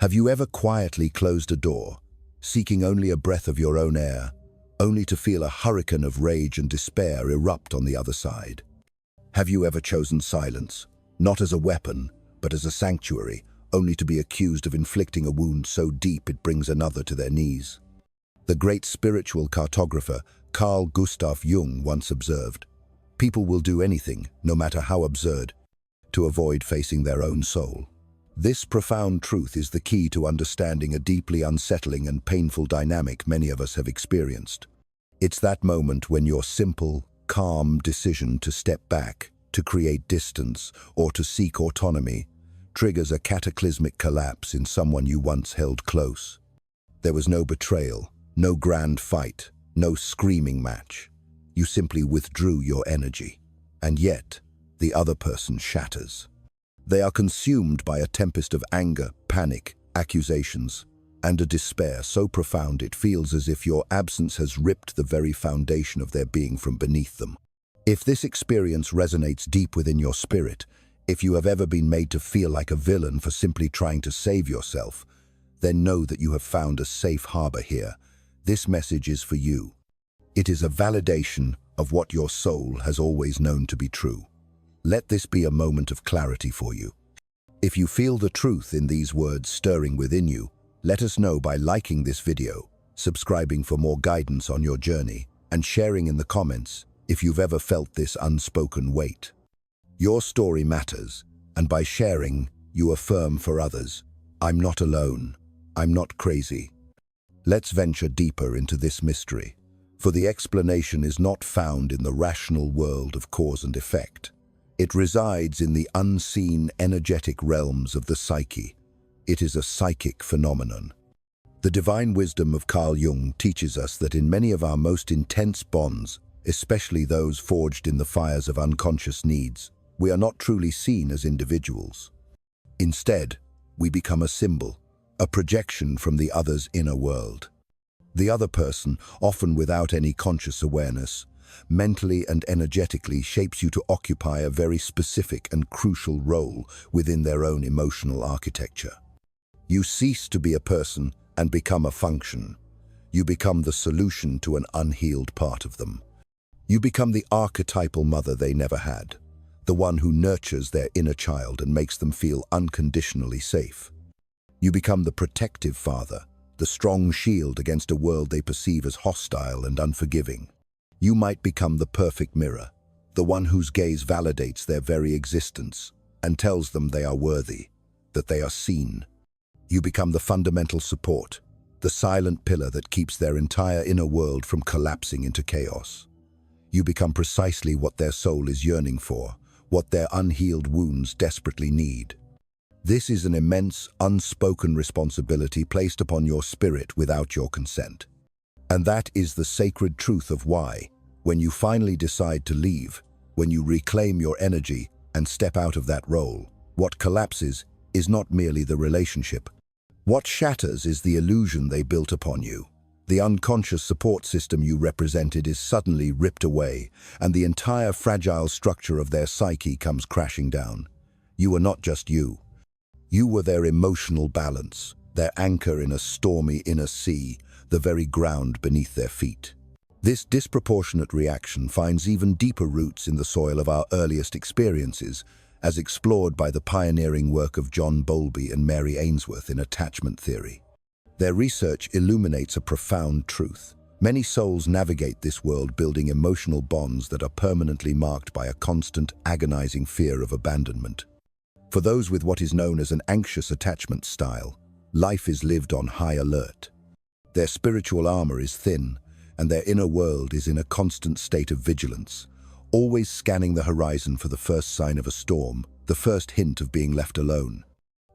Have you ever quietly closed a door, seeking only a breath of your own air, only to feel a hurricane of rage and despair erupt on the other side? Have you ever chosen silence, not as a weapon, but as a sanctuary, only to be accused of inflicting a wound so deep it brings another to their knees? The great spiritual cartographer Carl Gustav Jung once observed, "People will do anything, no matter how absurd, to avoid facing their own soul." This profound truth is the key to understanding a deeply unsettling and painful dynamic many of us have experienced. It's that moment when your simple, calm decision to step back, to create distance, or to seek autonomy triggers a cataclysmic collapse in someone you once held close. There was no betrayal, no grand fight, no screaming match. You simply withdrew your energy. And yet, the other person shatters. They are consumed by a tempest of anger, panic, accusations, and a despair so profound it feels as if your absence has ripped the very foundation of their being from beneath them. If this experience resonates deep within your spirit, if you have ever been made to feel like a villain for simply trying to save yourself, then know that you have found a safe harbor here. This message is for you. It is a validation of what your soul has always known to be true. Let this be a moment of clarity for you. If you feel the truth in these words stirring within you, let us know by liking this video, subscribing for more guidance on your journey, and sharing in the comments if you've ever felt this unspoken weight. Your story matters, and by sharing, you affirm for others, "I'm not alone. I'm not crazy." Let's venture deeper into this mystery, for the explanation is not found in the rational world of cause and effect. It resides in the unseen, energetic realms of the psyche. It is a psychic phenomenon. The divine wisdom of Carl Jung teaches us that in many of our most intense bonds, especially those forged in the fires of unconscious needs, we are not truly seen as individuals. Instead, we become a symbol, a projection from the other's inner world. The other person, often without any conscious awareness, mentally and energetically shapes you to occupy a very specific and crucial role within their own emotional architecture. You cease to be a person and become a function. You become the solution to an unhealed part of them. You become the archetypal mother they never had, the one who nurtures their inner child and makes them feel unconditionally safe. You become the protective father, the strong shield against a world they perceive as hostile and unforgiving. You might become the perfect mirror, the one whose gaze validates their very existence and tells them they are worthy, that they are seen. You become the fundamental support, the silent pillar that keeps their entire inner world from collapsing into chaos. You become precisely what their soul is yearning for, what their unhealed wounds desperately need. This is an immense, unspoken responsibility placed upon your spirit without your consent. And that is the sacred truth of why, when you finally decide to leave, when you reclaim your energy and step out of that role, what collapses is not merely the relationship. What shatters is the illusion they built upon you. The unconscious support system you represented is suddenly ripped away, and the entire fragile structure of their psyche comes crashing down. You were not just you. You were their emotional balance, their anchor in a stormy inner sea, the very ground beneath their feet. This disproportionate reaction finds even deeper roots in the soil of our earliest experiences, as explored by the pioneering work of John Bowlby and Mary Ainsworth in attachment theory. Their research illuminates a profound truth. Many souls navigate this world building emotional bonds that are permanently marked by a constant, agonizing fear of abandonment. For those with what is known as an anxious attachment style, life is lived on high alert. Their spiritual armor is thin, and their inner world is in a constant state of vigilance, always scanning the horizon for the first sign of a storm, the first hint of being left alone.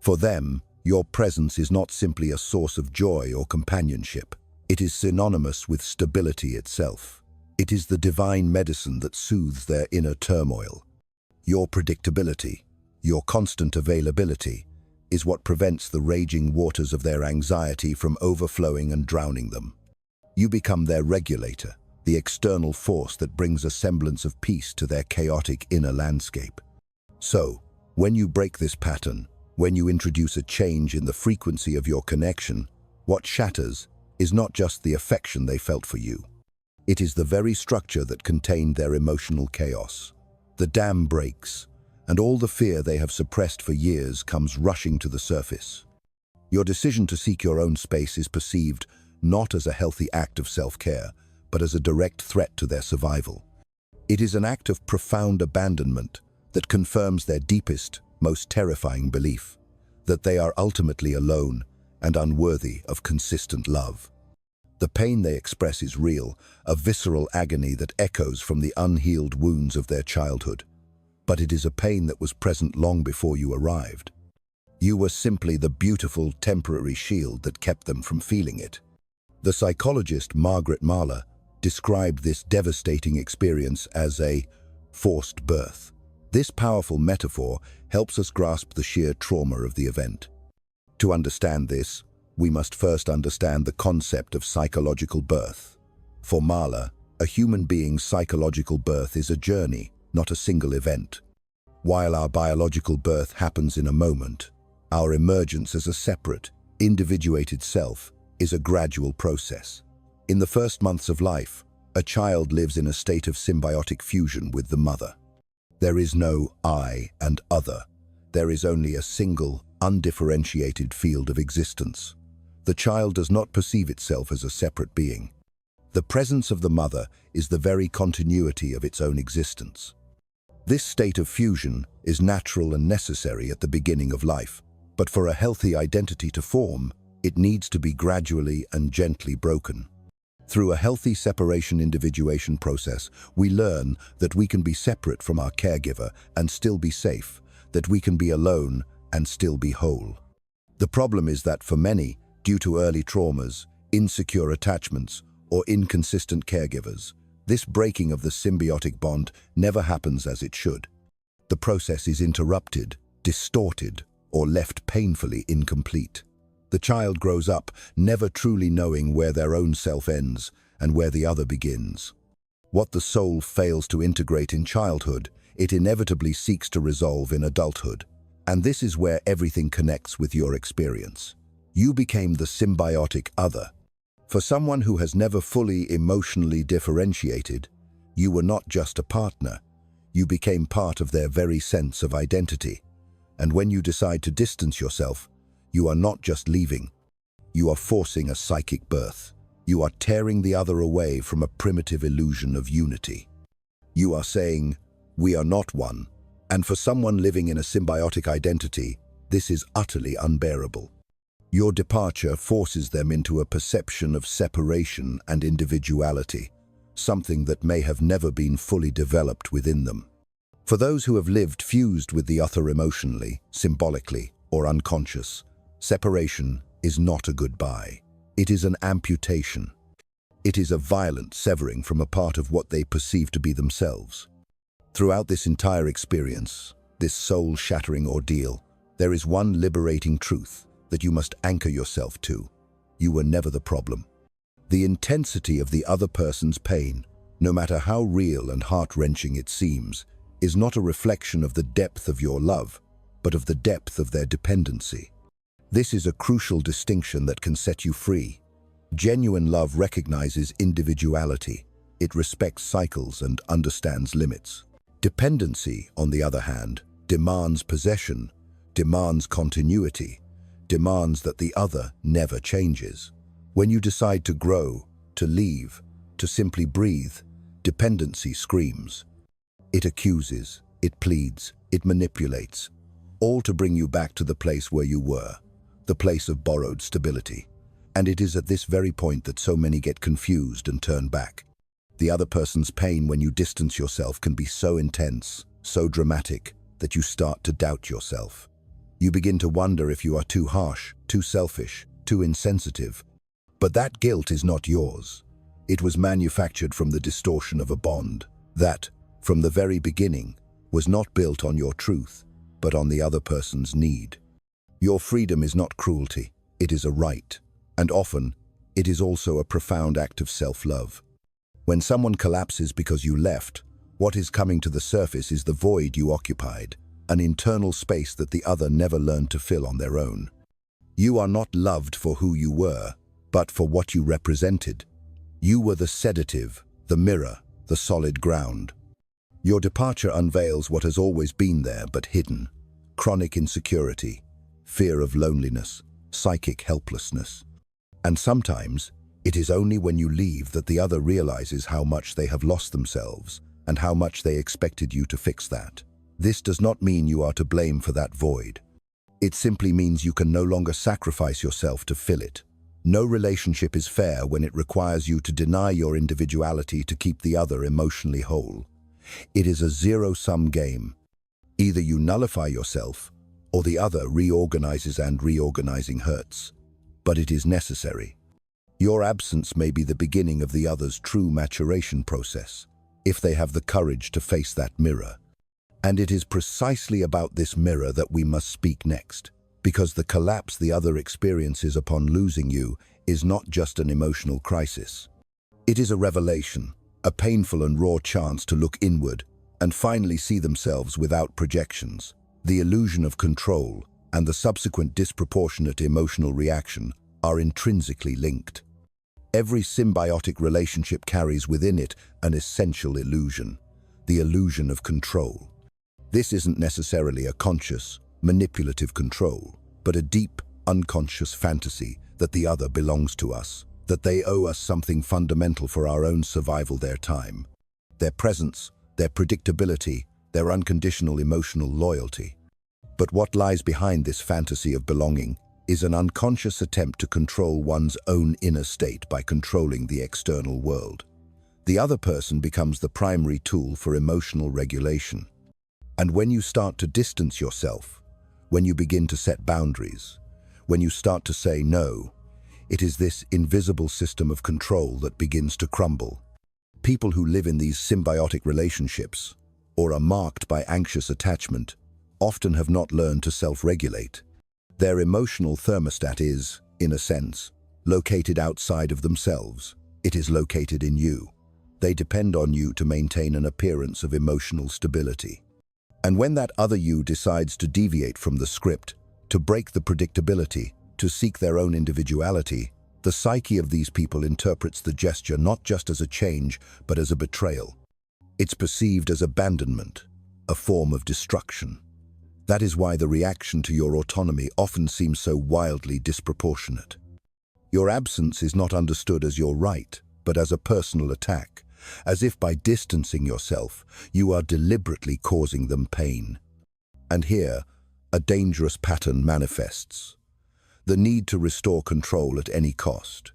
For them, your presence is not simply a source of joy or companionship. It is synonymous with stability itself. It is the divine medicine that soothes their inner turmoil. Your predictability, your constant availability, is what prevents the raging waters of their anxiety from overflowing and drowning them. You become their regulator, the external force that brings a semblance of peace to their chaotic inner landscape. So, when you break this pattern, When you introduce a change in the frequency of your connection, what shatters is not just the affection they felt for you. It is the very structure that contained their emotional chaos. The dam breaks, and all the fear they have suppressed for years comes rushing to the surface. Your decision to seek your own space is perceived not as a healthy act of self-care, but as a direct threat to their survival. It is an act of profound abandonment that confirms their deepest, most terrifying belief, that they are ultimately alone and unworthy of consistent love. The pain they express is real, a visceral agony that echoes from the unhealed wounds of their childhood. But it is a pain that was present long before you arrived. You were simply the beautiful, temporary shield that kept them from feeling it. The psychologist Margaret Mahler described this devastating experience as a forced birth. This powerful metaphor helps us grasp the sheer trauma of the event. To understand this, we must first understand the concept of psychological birth. For Mahler, a human being's psychological birth is a journey, not a single event. While our biological birth happens in a moment, our emergence as a separate, individuated self is a gradual process. In the first months of life, a child lives in a state of symbiotic fusion with the mother. There is no I and other. There is only a single, undifferentiated field of existence. The child does not perceive itself as a separate being. The presence of the mother is the very continuity of its own existence. This state of fusion is natural and necessary at the beginning of life, but for a healthy identity to form, it needs to be gradually and gently broken. Through a healthy separation-individuation process, we learn that we can be separate from our caregiver and still be safe, that we can be alone and still be whole. The problem is that for many, due to early traumas, insecure attachments, or inconsistent caregivers, this breaking of the symbiotic bond never happens as it should. The process is interrupted, distorted, or left painfully incomplete. The child grows up never truly knowing where their own self ends and where the other begins. What the soul fails to integrate in childhood, it inevitably seeks to resolve in adulthood. And this is where everything connects with your experience. You became the symbiotic other. For someone who has never fully emotionally differentiated, you were not just a partner. You became part of their very sense of identity. And when you decide to distance yourself, you are not just leaving. You are forcing a psychic birth. You are tearing the other away from a primitive illusion of unity. You are saying, we are not one. And for someone living in a symbiotic identity, this is utterly unbearable. Your departure forces them into a perception of separation and individuality, something that may have never been fully developed within them. For those who have lived fused with the other emotionally, symbolically, or unconscious, separation is not a goodbye. It is an amputation. It is a violent severing from a part of what they perceive to be themselves. Throughout this entire experience, this soul-shattering ordeal, there is one liberating truth that you must anchor yourself to. You were never the problem. The intensity of the other person's pain, no matter how real and heart-wrenching it seems, is not a reflection of the depth of your love, but of the depth of their dependency. This is a crucial distinction that can set you free. Genuine love recognizes individuality. It respects cycles and understands limits. Dependency, on the other hand, demands possession, demands continuity, demands that the other never changes. When you decide to grow, to leave, to simply breathe, dependency screams. It accuses, it pleads, it manipulates, all to bring you back to the place where you were, the place of borrowed stability. And it is at this very point that so many get confused and turn back. The other person's pain when you distance yourself can be so intense, so dramatic, that you start to doubt yourself. You begin to wonder if you are too harsh, too selfish, too insensitive. But that guilt is not yours. It was manufactured from the distortion of a bond that, from the very beginning, was not built on your truth, but on the other person's need. Your freedom is not cruelty, it is a right, and often, it is also a profound act of self-love. When someone collapses because you left, what is coming to the surface is the void you occupied, an internal space that the other never learned to fill on their own. You are not loved for who you were, but for what you represented. You were the sedative, the mirror, the solid ground. Your departure unveils what has always been there but hidden: chronic insecurity, fear of loneliness, psychic helplessness. And sometimes, it is only when you leave that the other realizes how much they have lost themselves and how much they expected you to fix that. This does not mean you are to blame for that void. It simply means you can no longer sacrifice yourself to fill it. No relationship is fair when it requires you to deny your individuality to keep the other emotionally whole. It is a zero-sum game. Either you nullify yourself, or the other reorganizes, and reorganizing hurts. But it is necessary. Your absence may be the beginning of the other's true maturation process, if they have the courage to face that mirror. And it is precisely about this mirror that we must speak next, because the collapse the other experiences upon losing you is not just an emotional crisis. It is a revelation, a painful and raw chance to look inward and finally see themselves without projections. The illusion of control and the subsequent disproportionate emotional reaction are intrinsically linked. Every symbiotic relationship carries within it an essential illusion, the illusion of control. This isn't necessarily a conscious, manipulative control, but a deep, unconscious fantasy that the other belongs to us, that they owe us something fundamental for our own survival: their time, their presence, their predictability, their unconditional emotional loyalty. But what lies behind this fantasy of belonging is an unconscious attempt to control one's own inner state by controlling the external world. The other person becomes the primary tool for emotional regulation. And when you start to distance yourself, when you begin to set boundaries, when you start to say no, it is this invisible system of control that begins to crumble. People who live in these symbiotic relationships, or are marked by anxious attachment, often have not learned to self-regulate. Their emotional thermostat is, in a sense, located outside of themselves. It is located in you. They depend on you to maintain an appearance of emotional stability. And when that other you decides to deviate from the script, to break the predictability, to seek their own individuality, the psyche of these people interprets the gesture not just as a change, but as a betrayal. It's perceived as abandonment, a form of destruction. That is why the reaction to your autonomy often seems so wildly disproportionate. Your absence is not understood as your right, but as a personal attack, as if by distancing yourself, you are deliberately causing them pain. And here, a dangerous pattern manifests: the need to restore control at any cost.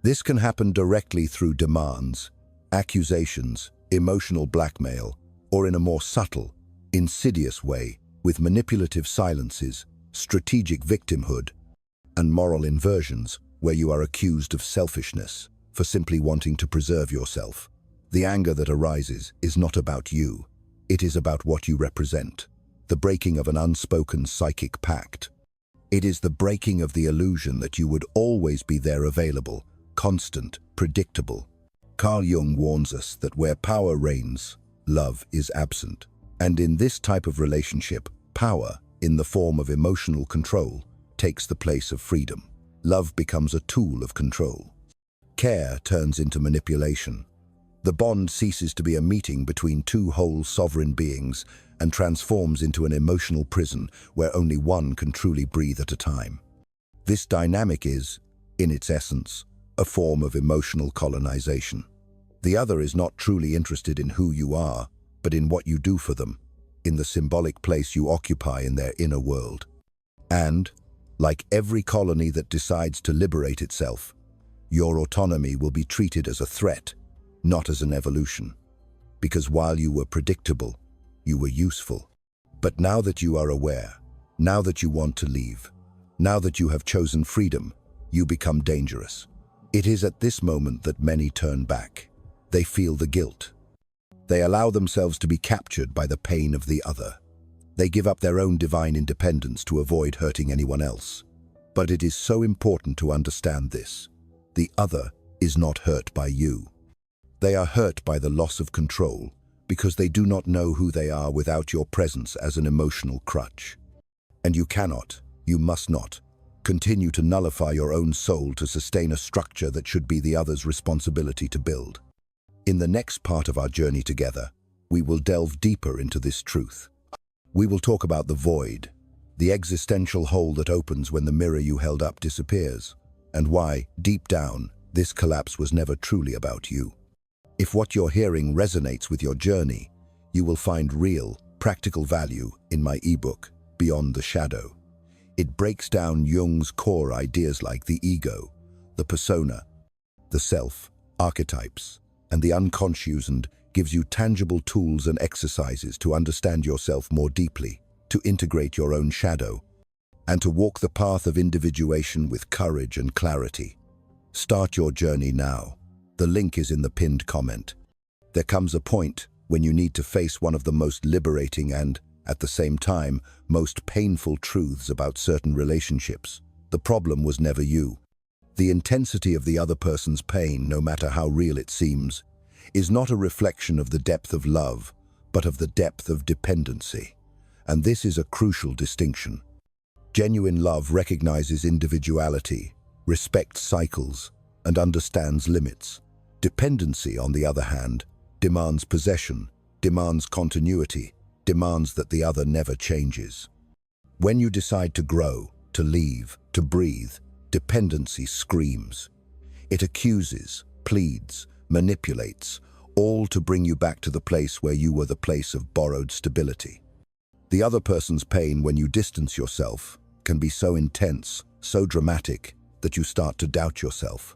This can happen directly through demands, accusations, emotional blackmail, or in a more subtle, insidious way, with manipulative silences, strategic victimhood, and moral inversions, where you are accused of selfishness for simply wanting to preserve yourself. The anger that arises is not about you. It is about what you represent, the breaking of an unspoken psychic pact. It is the breaking of the illusion that you would always be there, available, constant, predictable. Carl Jung warns us that where power reigns, love is absent. And in this type of relationship, power, in the form of emotional control, takes the place of freedom. Love becomes a tool of control. Care turns into manipulation. The bond ceases to be a meeting between two whole sovereign beings and transforms into an emotional prison where only one can truly breathe at a time. This dynamic is, in its essence, a form of emotional colonization. The other is not truly interested in who you are, but in what you do for them, in the symbolic place you occupy in their inner world. And, like every colony that decides to liberate itself, your autonomy will be treated as a threat, not as an evolution. Because while you were predictable, you were useful. But now that you are aware, now that you want to leave, now that you have chosen freedom, you become dangerous. It is at this moment that many turn back. They feel the guilt. They allow themselves to be captured by the pain of the other. They give up their own divine independence to avoid hurting anyone else. But it is so important to understand this. The other is not hurt by you. They are hurt by the loss of control, because they do not know who they are without your presence as an emotional crutch. And you cannot, you must not, continue to nullify your own soul to sustain a structure that should be the other's responsibility to build. In the next part of our journey together, we will delve deeper into this truth. We will talk about the void, the existential hole that opens when the mirror you held up disappears, and why, deep down, this collapse was never truly about you. If what you're hearing resonates with your journey, you will find real, practical value in my ebook, Beyond the Shadow. It breaks down Jung's core ideas like the ego, the persona, the self, archetypes, and the unconscious, and gives you tangible tools and exercises to understand yourself more deeply, to integrate your own shadow, and to walk the path of individuation with courage and clarity. Start your journey now. The link is in the pinned comment. There comes a point when you need to face one of the most liberating and, at the same time, most painful truths about certain relationships. The problem was never you. The intensity of the other person's pain, no matter how real it seems, is not a reflection of the depth of love, but of the depth of dependency. And this is a crucial distinction. Genuine love recognizes individuality, respects cycles, and understands limits. Dependency, on the other hand, demands possession, demands continuity, demands that the other never changes. When you decide to grow, to leave, to breathe, dependency screams. It accuses, pleads, manipulates, all to bring you back to the place where you were the place of borrowed stability. The other person's pain when you distance yourself can be so intense, so dramatic, that you start to doubt yourself.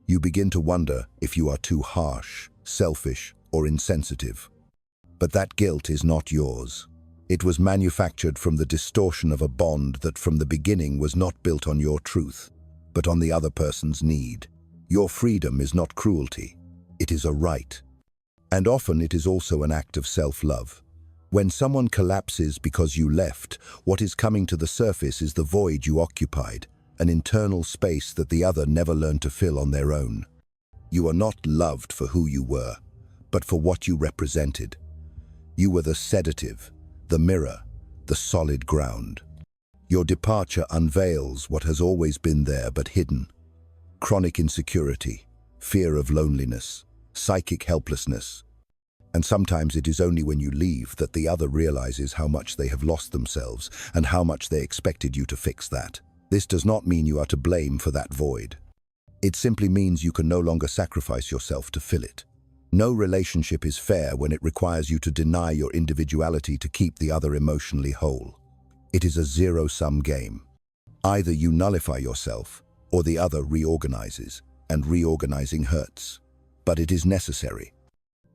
You begin to wonder if you are too harsh, selfish, or insensitive. But that guilt is not yours. It was manufactured from the distortion of a bond that from the beginning was not built on your truth, but on the other person's need. Your freedom is not cruelty. It is a right. And often it is also an act of self-love. When someone collapses because you left, what is coming to the surface is the void you occupied, an internal space that the other never learned to fill on their own. You are not loved for who you were, but for what you represented. You were the sedative, the mirror, the solid ground. Your departure unveils what has always been there but hidden. Chronic insecurity, fear of loneliness, psychic helplessness. And sometimes it is only when you leave that the other realizes how much they have lost themselves and how much they expected you to fix that. This does not mean you are to blame for that void. It simply means you can no longer sacrifice yourself to fill it. No relationship is fair when it requires you to deny your individuality to keep the other emotionally whole. It is a zero-sum game. Either you nullify yourself, or the other reorganizes, and reorganizing hurts. But it is necessary.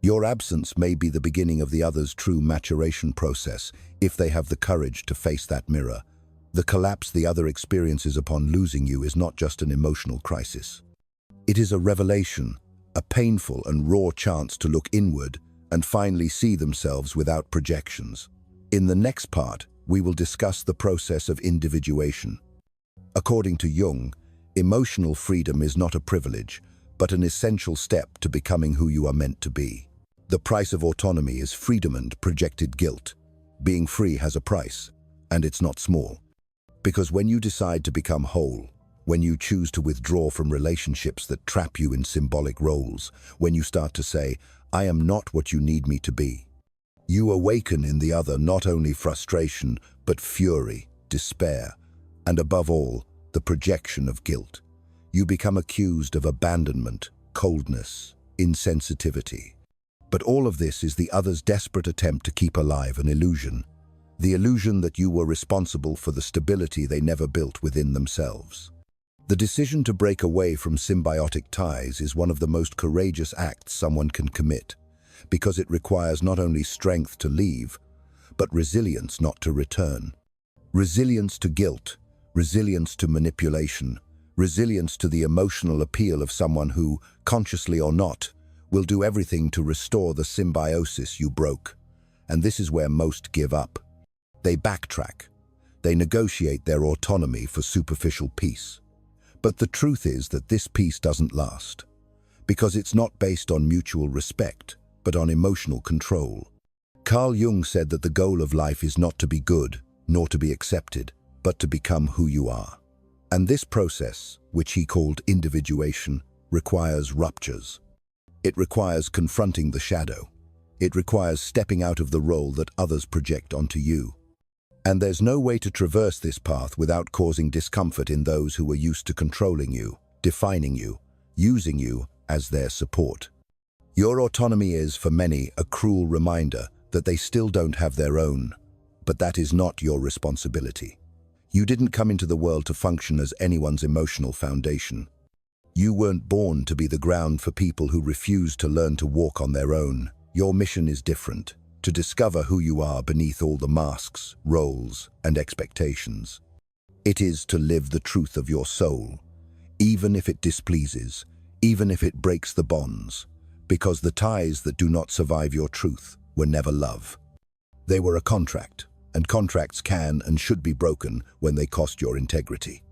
Your absence may be the beginning of the other's true maturation process if they have the courage to face that mirror. The collapse the other experiences upon losing you is not just an emotional crisis. It is a revelation, a painful and raw chance to look inward and finally see themselves without projections. In the next part, we will discuss the process of individuation. According to Jung, emotional freedom is not a privilege, but an essential step to becoming who you are meant to be. The price of autonomy is freedom and projected guilt. Being free has a price, and it's not small. Because when you decide to become whole, when you choose to withdraw from relationships that trap you in symbolic roles, when you start to say, "I am not what you need me to be," you awaken in the other not only frustration, but fury, despair, and above all, the projection of guilt. You become accused of abandonment, coldness, insensitivity. But all of this is the other's desperate attempt to keep alive an illusion. The illusion that you were responsible for the stability they never built within themselves. The decision to break away from symbiotic ties is one of the most courageous acts someone can commit, because it requires not only strength to leave, but resilience not to return. Resilience to guilt, resilience to manipulation, resilience to the emotional appeal of someone who, consciously or not, will do everything to restore the symbiosis you broke. And this is where most give up. They backtrack. They negotiate their autonomy for superficial peace. But the truth is that this peace doesn't last, because it's not based on mutual respect, but on emotional control. Carl Jung said that the goal of life is not to be good, nor to be accepted, but to become who you are. And this process, which he called individuation, requires ruptures. It requires confronting the shadow. It requires stepping out of the role that others project onto you. And there's no way to traverse this path without causing discomfort in those who were used to controlling you, defining you, using you as their support. Your autonomy is, for many, a cruel reminder that they still don't have their own, but that is not your responsibility. You didn't come into the world to function as anyone's emotional foundation. You weren't born to be the ground for people who refuse to learn to walk on their own. Your mission is different, to discover who you are beneath all the masks, roles, and expectations. It is to live the truth of your soul, even if it displeases, even if it breaks the bonds, because the ties that do not survive your truth were never love. They were a contract, and contracts can and should be broken when they cost your integrity.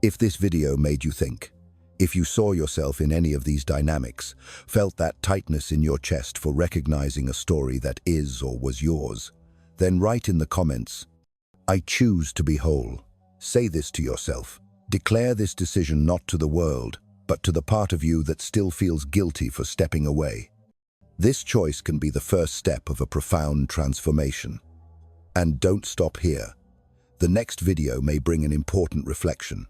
If this video made you think, if you saw yourself in any of these dynamics, felt that tightness in your chest for recognizing a story that is or was yours, then write in the comments, "I choose to be whole." Say this to yourself. Declare this decision not to the world, but to the part of you that still feels guilty for stepping away. This choice can be the first step of a profound transformation. And don't stop here. The next video may bring an important reflection.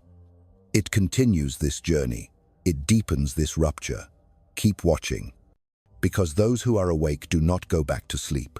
It continues this journey. It deepens this rupture. Keep watching. Because those who are awake do not go back to sleep.